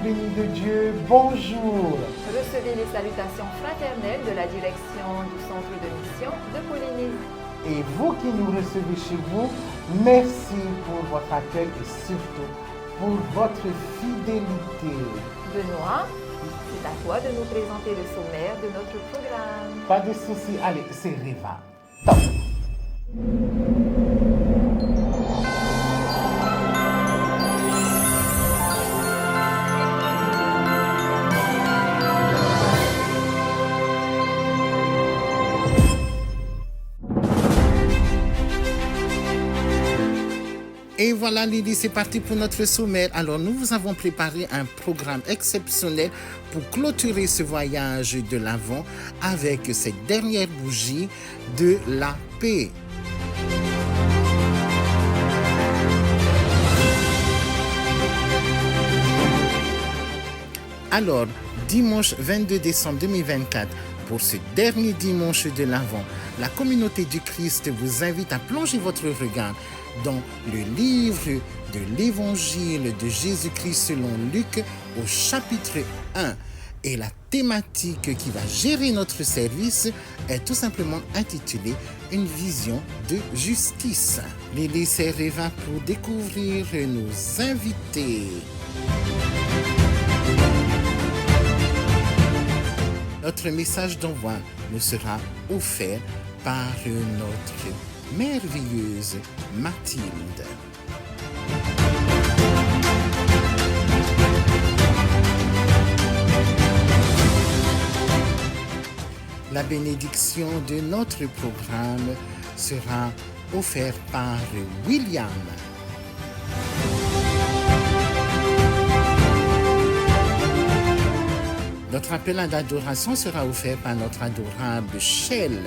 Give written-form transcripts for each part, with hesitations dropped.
bénie de Dieu, bonjour. Recevez les salutations fraternelles de la direction du Centre de mission de Polynésie. Et vous qui nous recevez chez vous, merci pour votre accueil et surtout pour votre fidélité. Benoît, c'est à toi de nous présenter le sommaire de notre programme. Pas de soucis, allez, c'est Riva. Top. Et voilà Lily, c'est parti pour notre sommaire. Alors nous vous avons préparé un programme exceptionnel pour clôturer ce voyage de l'Avent avec cette dernière bougie de la paix. Alors, dimanche 22 décembre 2024, pour ce dernier dimanche de l'Avent, la communauté du Christ vous invite à plonger votre regard dans le livre de l'Évangile de Jésus-Christ selon Luc au chapitre 1. Et la thématique qui va gérer notre service est tout simplement intitulée « Une vision de justice ». Lily Serreva pour découvrir nos invités. Notre message d'envoi nous sera offert par notre merveilleuse Mathilde. La bénédiction de notre programme sera offerte par William. Notre appel à l'adoration sera offert par notre adorable Shell.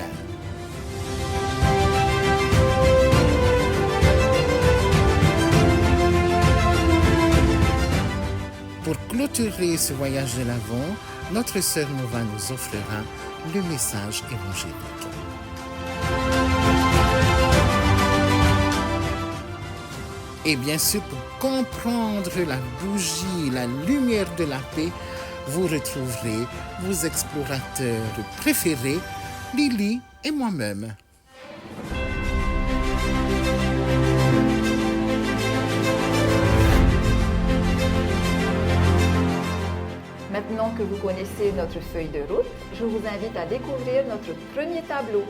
Pour clôturer ce voyage de l'Avent, notre sœur Nova nous offrira le message évangélique. Et bien sûr, pour comprendre la bougie, la lumière de la paix, vous retrouverez vos explorateurs préférés, Lily et moi-même. Maintenant que vous connaissez notre feuille de route, je vous invite à découvrir notre premier tableau.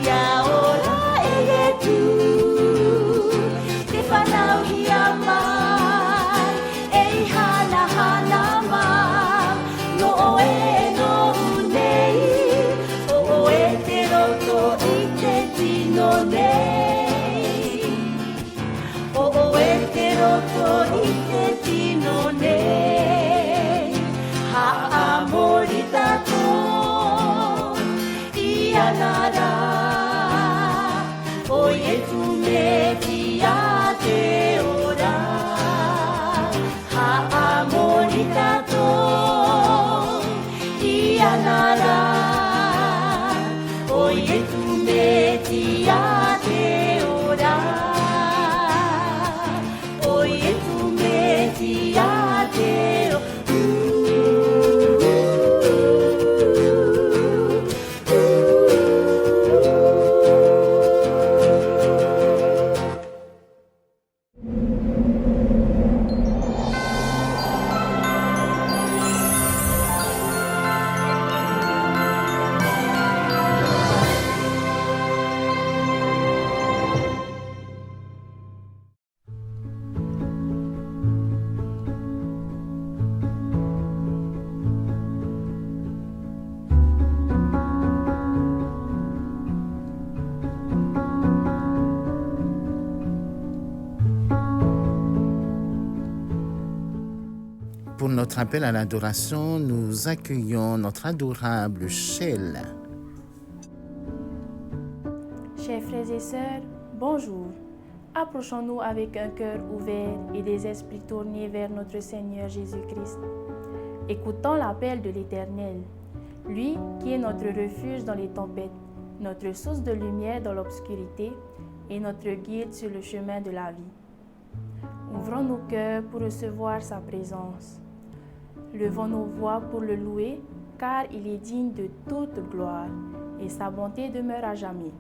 Ya ora egetu Iyanara, oyetu metia te ora, haamonitato, Iyanara, oyetu metia te ora, oyetu metia te ora. Pour notre appel à l'adoration, nous accueillons notre adorable Shell. Chers frères et sœurs, bonjour. Approchons-nous avec un cœur ouvert et des esprits tournés vers notre Seigneur Jésus-Christ. Écoutons l'appel de l'Éternel, lui qui est notre refuge dans les tempêtes, notre source de lumière dans l'obscurité et notre guide sur le chemin de la vie. Ouvrons nos cœurs pour recevoir sa présence. Levons nos voix pour le louer, car il est digne de toute gloire et sa bonté demeure à jamais.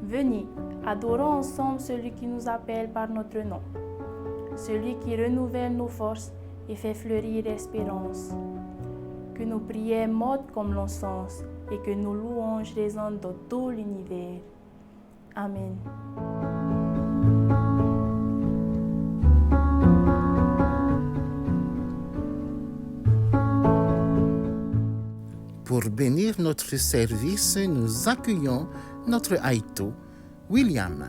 Venez, adorons ensemble celui qui nous appelle par notre nom, celui qui renouvelle nos forces et fait fleurir l'espérance. Que nos prières montent comme l'encens et que nos louanges résonnent dans tout l'univers. Amen. Pour bénir notre service, nous accueillons notre Aïto, William.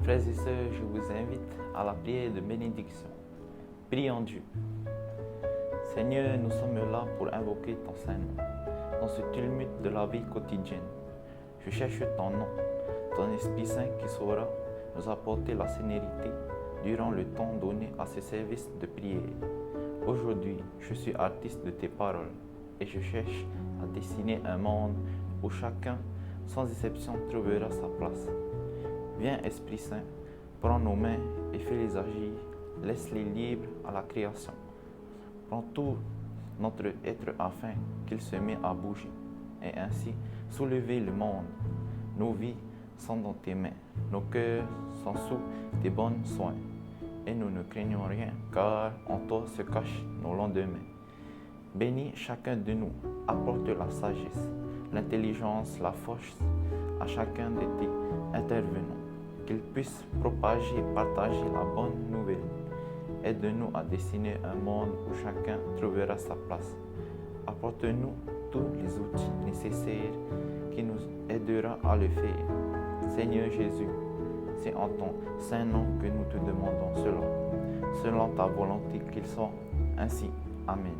Frères et sœurs, je vous invite à la prière de bénédiction. Prions Dieu. Seigneur, nous sommes là pour invoquer ton Saint-Nom dans ce tumulte de la vie quotidienne. Je cherche ton nom, ton Esprit Saint qui saura nous apporter la sérénité durant le temps donné à ce service de prière. Aujourd'hui, je suis artiste de tes paroles et je cherche à dessiner un monde où chacun, sans exception, trouvera sa place. Viens, Esprit Saint, prends nos mains et fais-les agir, laisse-les libres à la création. Prends tout notre être afin qu'il se mette à bouger et ainsi soulever le monde. Nos vies sont dans tes mains, nos cœurs sont sous tes bons soins. Et nous ne craignons rien, car en toi se cachent nos lendemains. Bénis chacun de nous, apporte la sagesse, l'intelligence, la force à chacun de tes intervenants, qu'ils puissent propager et partager la bonne nouvelle. Aide-nous à dessiner un monde où chacun trouvera sa place. Apporte-nous tous les outils nécessaires qui nous aideront à le faire. Seigneur Jésus, c'est en ton saint nom que nous te demandons cela, selon ta volonté qu'il soit ainsi. Amen.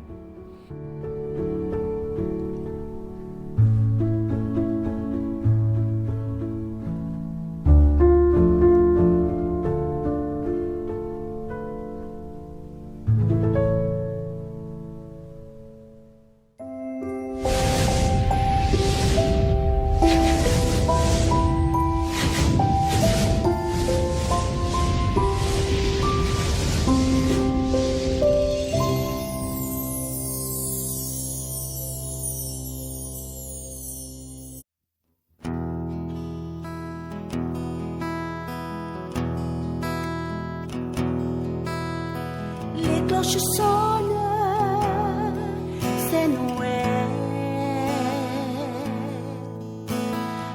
Les cloches sonnent, c'est Noël.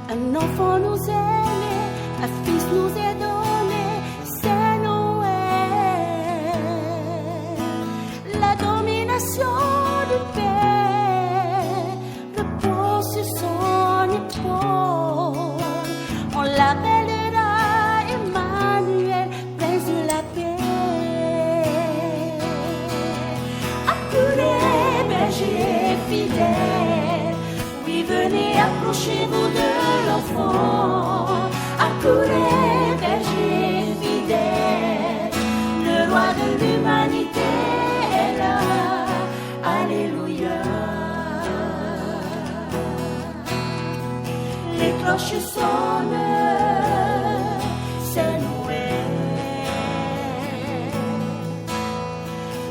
Un enfant nous aime, un fils nous est donné, c'est Noël. La domination du Père repose sur son épaule. On l'appellera Emmanuel, prince de la paix. Berger fidèle, approchez-vous de l'enfant. Accourez, berger fidèle, le roi de l'humanité est là. Alléluia. Les cloches sonnent, c'est Noël.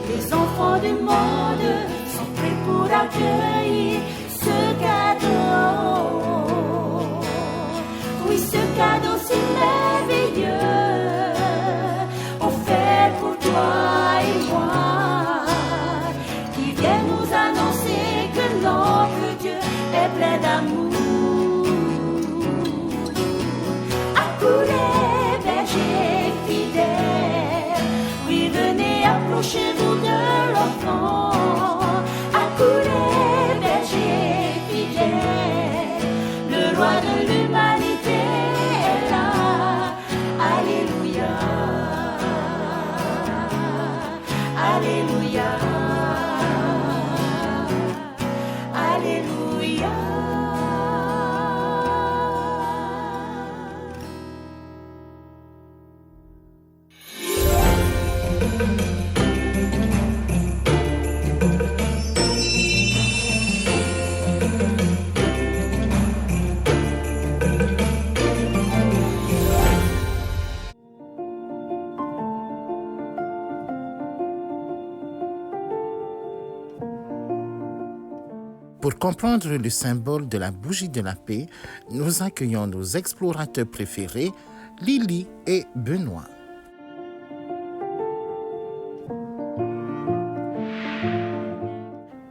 Les enfants du monde sont prêts pour accueillir ce cadeau. Oui, ce cadeau si merveilleux, offert pour toi et moi, qui vient nous annoncer que notre Dieu est plein d'amour. Accourez, berger fidèle, oui, venez, approchez-vous de l'enfant. Accourez, berger fidèle, le roi de l'humanité est là. Alléluia. Alléluia. Alléluia. Pour comprendre le symbole de la bougie de la paix, nous accueillons nos explorateurs préférés, Lily et Benoît.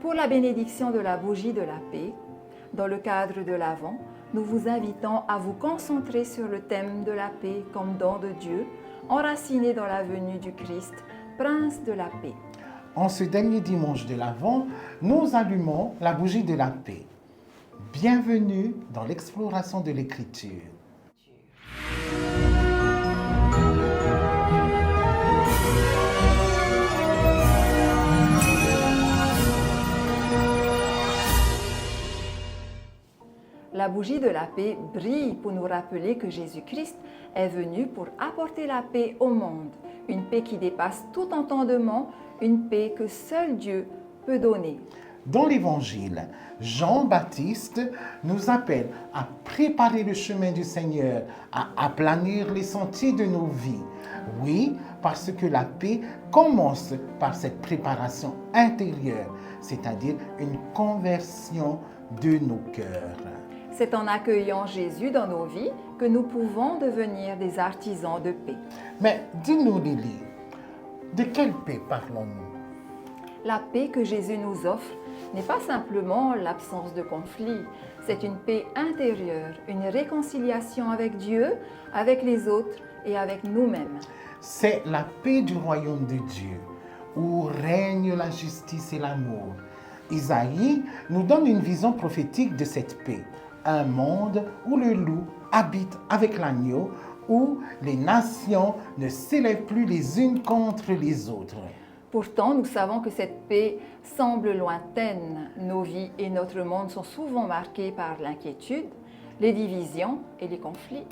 Pour la bénédiction de la bougie de la paix, dans le cadre de l'Avent, nous vous invitons à vous concentrer sur le thème de la paix comme don de Dieu, enraciné dans la venue du Christ, Prince de la paix. En ce dernier dimanche de l'Avent, nous allumons la bougie de la paix. Bienvenue dans l'exploration de l'Écriture. La bougie de la paix brille pour nous rappeler que Jésus-Christ est venu pour apporter la paix au monde, une paix qui dépasse tout entendement, une paix que seul Dieu peut donner. Dans l'Évangile, Jean-Baptiste nous appelle à préparer le chemin du Seigneur, à aplanir les sentiers de nos vies. Oui, parce que la paix commence par cette préparation intérieure, c'est-à-dire une conversion de nos cœurs. C'est en accueillant Jésus dans nos vies que nous pouvons devenir des artisans de paix. Mais dis-nous, Lily, de quelle paix parlons-nous? La paix que Jésus nous offre n'est pas simplement l'absence de conflit, c'est une paix intérieure, une réconciliation avec Dieu, avec les autres et avec nous-mêmes. C'est la paix du royaume de Dieu, où règne la justice et l'amour. Isaïe nous donne une vision prophétique de cette paix, un monde où le loup habite avec l'agneau, où les nations ne s'élèvent plus les unes contre les autres. Pourtant, nous savons que cette paix semble lointaine. Nos vies et notre monde sont souvent marqués par l'inquiétude, les divisions et les conflits.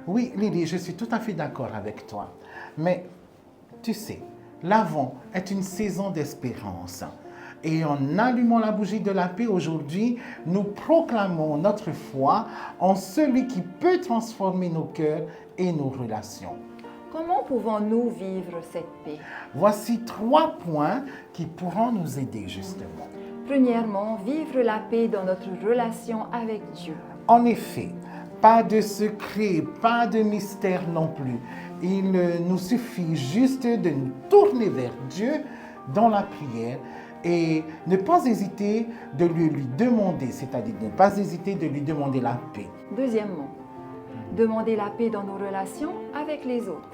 Oui, Lily, je suis tout à fait d'accord avec toi. Mais tu sais, l'Avent est une saison d'espérance. Et en allumant la bougie de la paix aujourd'hui, nous proclamons notre foi en celui qui peut transformer nos cœurs et nos relations. Comment pouvons-nous vivre cette paix? Voici 3 points qui pourront nous aider justement. Premièrement, vivre la paix dans notre relation avec Dieu. En effet, pas de secret, pas de mystère non plus. Il nous suffit juste de nous tourner vers Dieu dans la prière et ne pas hésiter de lui demander, c'est-à-dire ne pas hésiter de lui demander la paix. Deuxièmement, demander la paix dans nos relations avec les autres.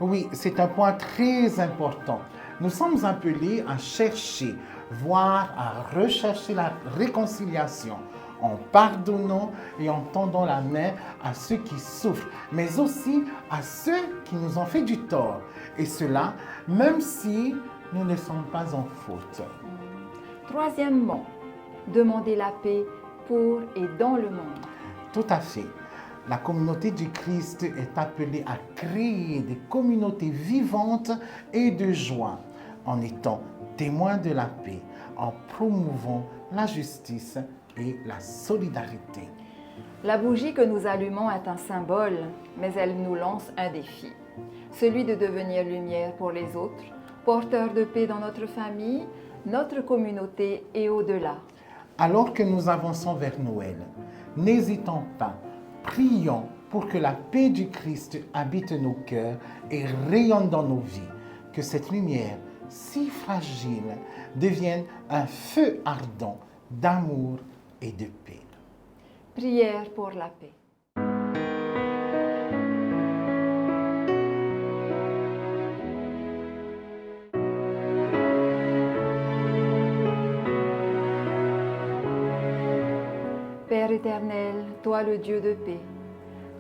Oui, c'est un point très important. Nous sommes appelés à chercher, voire à rechercher la réconciliation en pardonnant et en tendant la main à ceux qui souffrent, mais aussi à ceux qui nous ont fait du tort. Et cela, même si nous ne sommes pas en faute. Troisièmement, demander la paix pour et dans le monde. Tout à fait. La communauté du Christ est appelée à créer des communautés vivantes et de joie en étant témoins de la paix, en promouvant la justice et la solidarité. La bougie que nous allumons est un symbole, mais elle nous lance un défi, celui de devenir lumière pour les autres, porteur de paix dans notre famille, notre communauté et au-delà. Alors que nous avançons vers Noël, n'hésitons pas, prions pour que la paix du Christ habite nos cœurs et rayonne dans nos vies, que cette lumière si fragile devienne un feu ardent d'amour et de paix. Prière pour la paix. Père éternel, toi le Dieu de paix,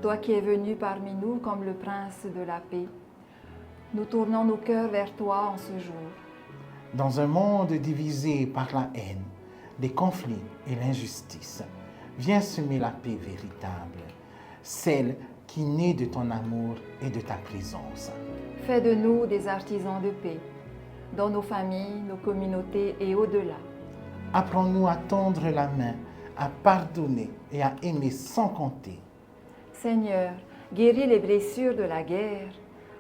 toi qui es venu parmi nous comme le prince de la paix, nous tournons nos cœurs vers toi en ce jour. Dans un monde divisé par la haine, les conflits et l'injustice, viens semer la paix véritable, celle qui naît de ton amour et de ta présence. Fais de nous des artisans de paix, dans nos familles, nos communautés et au-delà. Apprends-nous à tendre la main, à pardonner et à aimer sans compter. Seigneur, guéris les blessures de la guerre,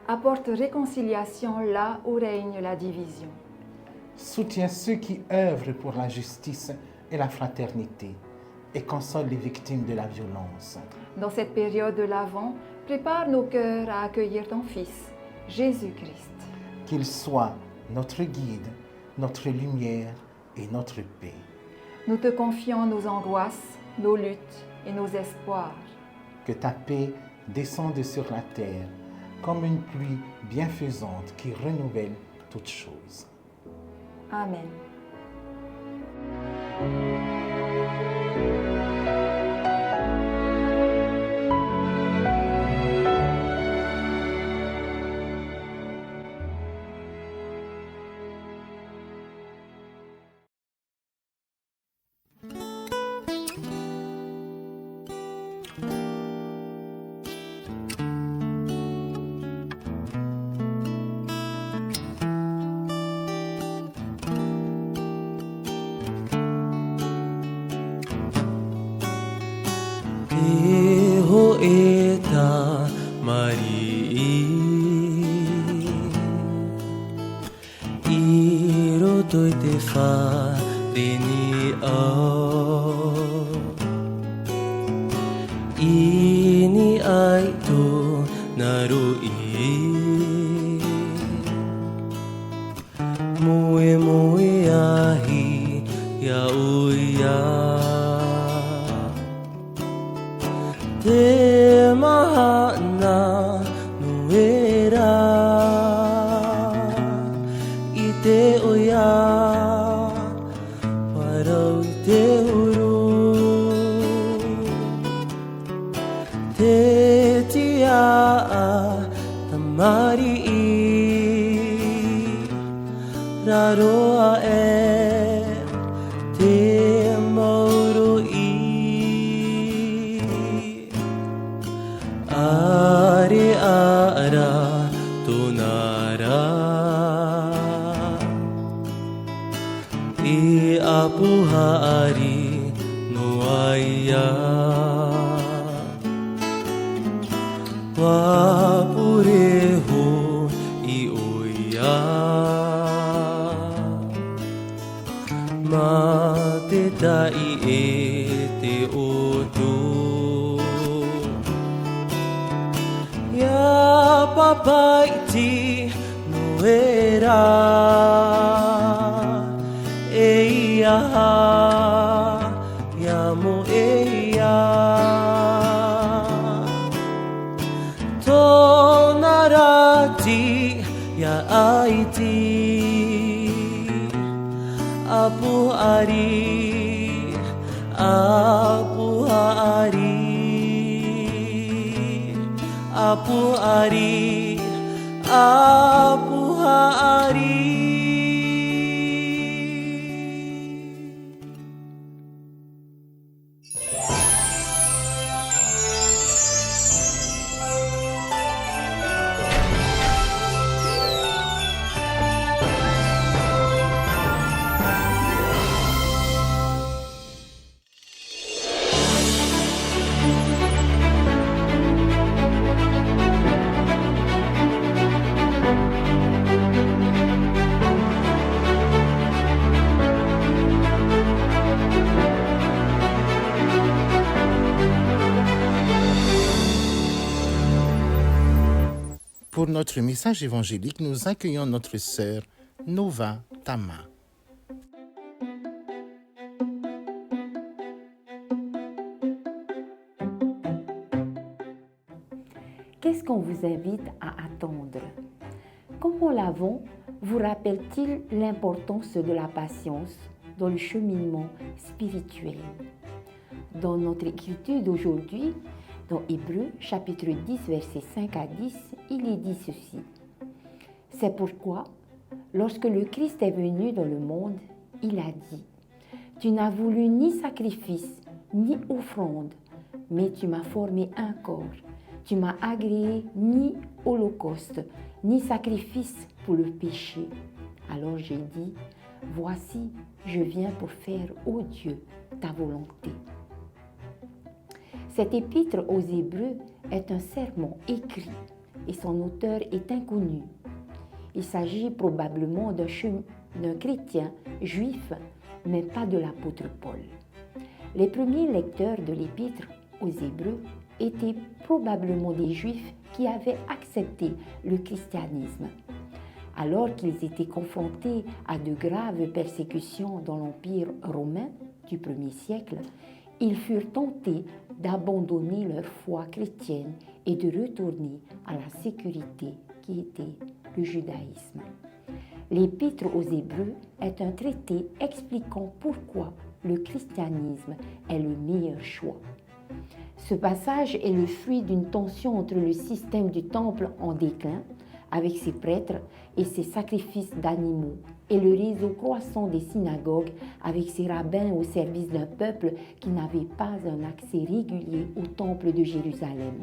apporte réconciliation là où règne la division. Soutiens ceux qui œuvrent pour la justice et la fraternité et console les victimes de la violence. Dans cette période de l'Avent, prépare nos cœurs à accueillir ton Fils, Jésus-Christ. Qu'il soit notre guide, notre lumière et notre paix. Nous te confions nos angoisses, nos luttes et nos espoirs. Que ta paix descende sur la terre comme une pluie bienfaisante qui renouvelle toutes choses. Amen. Eho eta Marii Iro toite fa deni au Ini aito narui Mue mue ahi ya uya Te mahana nuera I te oia Parau te uru Te tia tamari Raroa te mauro Are ara tonara I apuhari noaya Wapureho I oia Mate tai e te oto Ya papaiti noera Eia ya mo eia Tonarati ya aiti Apu ari Apu ari Apu ari, apu ari. notre message évangélique, nous accueillons notre sœur Nova Tama. Qu'est-ce qu'on vous invite à attendre? Comment l'Avent vous rappelle-t-il l'importance de la patience dans le cheminement spirituel? Dans notre écriture d'aujourd'hui, dans Hébreux chapitre 10, versets 5 à 10, il est dit ceci. C'est pourquoi, lorsque le Christ est venu dans le monde, il a dit, « Tu n'as voulu ni sacrifice, ni offrande, mais tu m'as formé un corps. Tu m'as agréé ni holocauste, ni sacrifice pour le péché. Alors j'ai dit, voici, je viens pour faire, ô Dieu, ta volonté. » Cet épître aux Hébreux est un sermon écrit et son auteur est inconnu. Il s'agit probablement d'un chrétien juif, mais pas de l'apôtre Paul. Les premiers lecteurs de l'épître aux Hébreux étaient probablement des Juifs qui avaient accepté le christianisme. Alors qu'ils étaient confrontés à de graves persécutions dans l'Empire romain du 1er siècle, ils furent tentés d'abandonner leur foi chrétienne et de retourner à la sécurité qui était le judaïsme. L'Épître aux Hébreux est un traité expliquant pourquoi le christianisme est le meilleur choix. Ce passage est le fruit d'une tension entre le système du temple en déclin, avec ses prêtres et ses sacrifices d'animaux, et le réseau croissant des synagogues avec ses rabbins au service d'un peuple qui n'avait pas un accès régulier au temple de Jérusalem.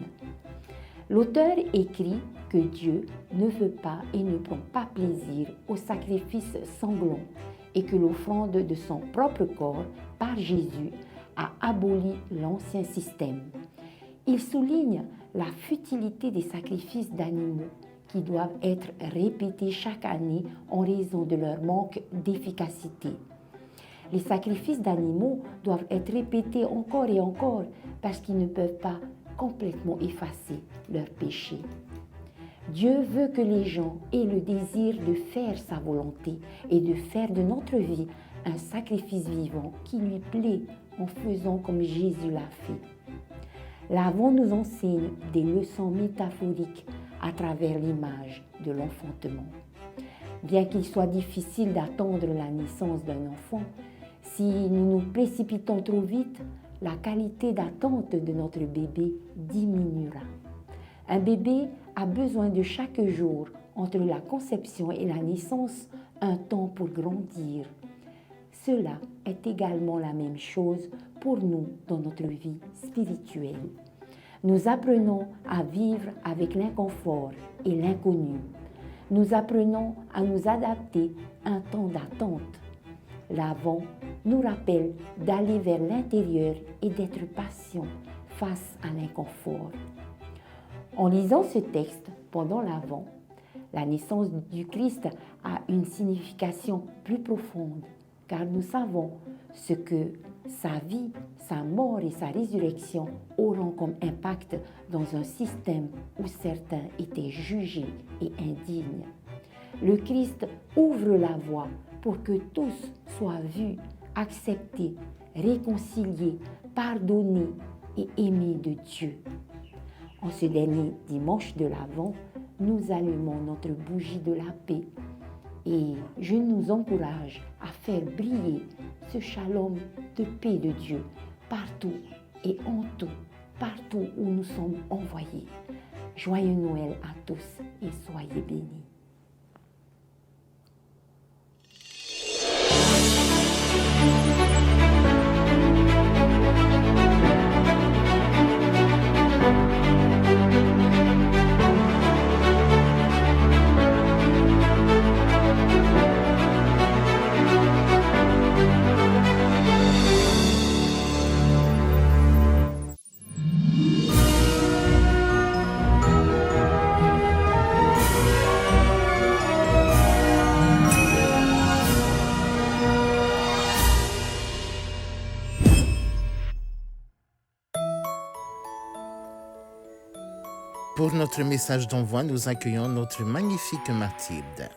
L'auteur écrit que Dieu ne veut pas et ne prend pas plaisir aux sacrifices sanglants et que l'offrande de son propre corps par Jésus a aboli l'ancien système. Il souligne la futilité des sacrifices d'animaux qui doivent être répétés chaque année en raison de leur manque d'efficacité. Les sacrifices d'animaux doivent être répétés encore et encore parce qu'ils ne peuvent pas complètement effacer leurs péchés. Dieu veut que les gens aient le désir de faire sa volonté et de faire de notre vie un sacrifice vivant qui lui plaît en faisant comme Jésus l'a fait. L'Avent nous enseigne des leçons métaphoriques à travers l'image de l'enfantement. Bien qu'il soit difficile d'attendre la naissance d'un enfant, si nous nous précipitons trop vite, la qualité d'attente de notre bébé diminuera. Un bébé a besoin de chaque jour, entre la conception et la naissance, un temps pour grandir. Cela est également la même chose pour nous dans notre vie spirituelle. Nous apprenons à vivre avec l'inconfort et l'inconnu. Nous apprenons à nous adapter à un temps d'attente. L'Avent nous rappelle d'aller vers l'intérieur et d'être patient face à l'inconfort. En lisant ce texte pendant l'Avent, la naissance du Christ a une signification plus profonde, car nous savons ce que sa vie, sa mort et sa résurrection auront comme impact dans un système où certains étaient jugés et indignes. Le Christ ouvre la voie pour que tous soient vus, acceptés, réconciliés, pardonnés et aimés de Dieu. En ce dernier dimanche de l'Avent, nous allumons notre bougie de la paix et je nous encourage à faire briller ce shalom de paix de Dieu partout et en tout, partout où nous sommes envoyés. Joyeux Noël à tous et soyez bénis. Pour notre message d'envoi, nous accueillons notre magnifique Mathilde.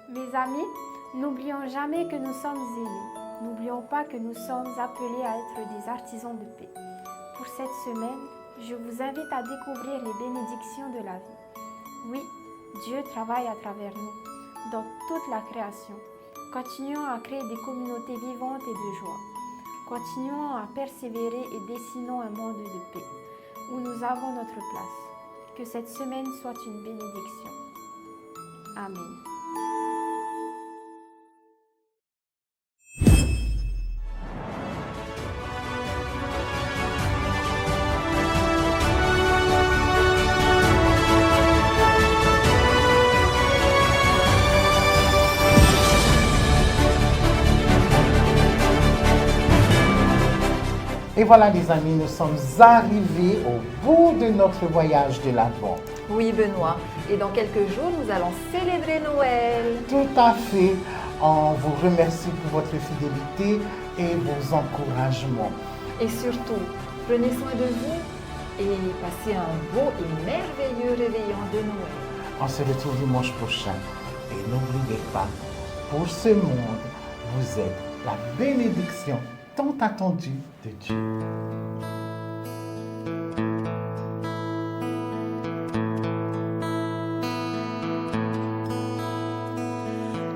Mes amis, n'oublions jamais que nous sommes aimés. N'oublions pas que nous sommes appelés à être des artisans de paix. Pour cette semaine, je vous invite à découvrir les bénédictions de la vie. Oui, Dieu travaille à travers nous, dans toute la création. Continuons à créer des communautés vivantes et de joie. Continuons à persévérer et dessinons un monde de paix, où nous avons notre place. Que cette semaine soit une bénédiction. Amen. Et voilà les amis, nous sommes arrivés au bout de notre voyage de l'Avent. Oui, Benoît. Et dans quelques jours, nous allons célébrer Noël. Tout à fait. On vous remercie pour votre fidélité et vos encouragements. Et surtout, prenez soin de vous et passez un beau et merveilleux réveillon de Noël. On se retrouve dimanche prochain. Et n'oubliez pas, pour ce monde, vous êtes la bénédiction tant attendue de Dieu.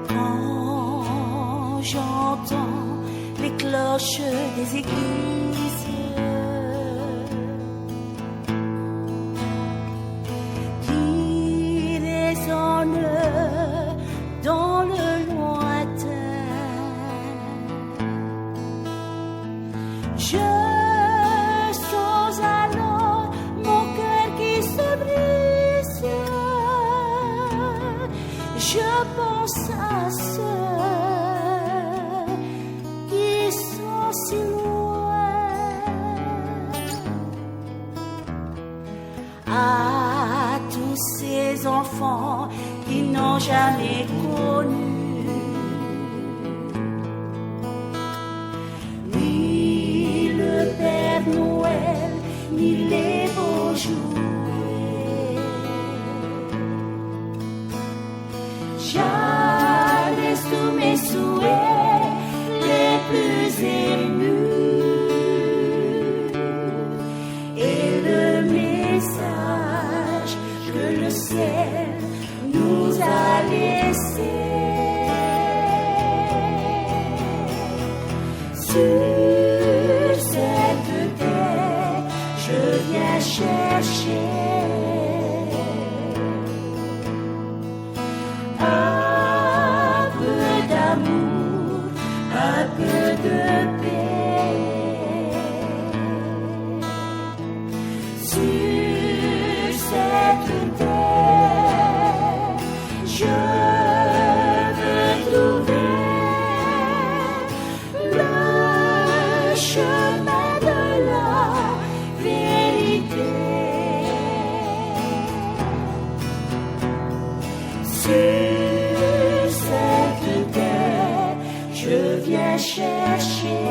Quand j'entends les cloches des églises qui résonnent dans le lointain, je sens alors mon cœur qui se brise. Je pense à ceux qui sont si loin, à tous ces enfants qui n'ont jamais connu ni le Père Noël, ni les beaux jouets. J'adresse tous mes souhaits les plus émus et le message que le ciel nous a laissé. Sur cette terre, je viens chercher un peu d'amour, un peu de paix. Sur cette terre, je veux trouver le chemin de la vérité. Sur cette terre, je viens chercher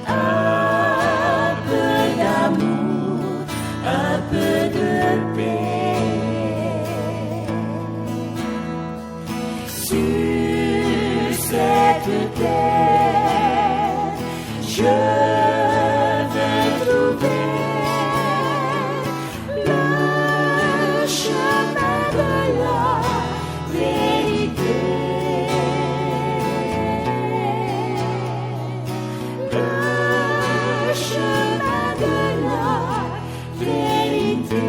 un peu d'amour, un peu de paix. Sur cette terre, je veux trouver le chemin de la vérité. Le chemin de la vérité.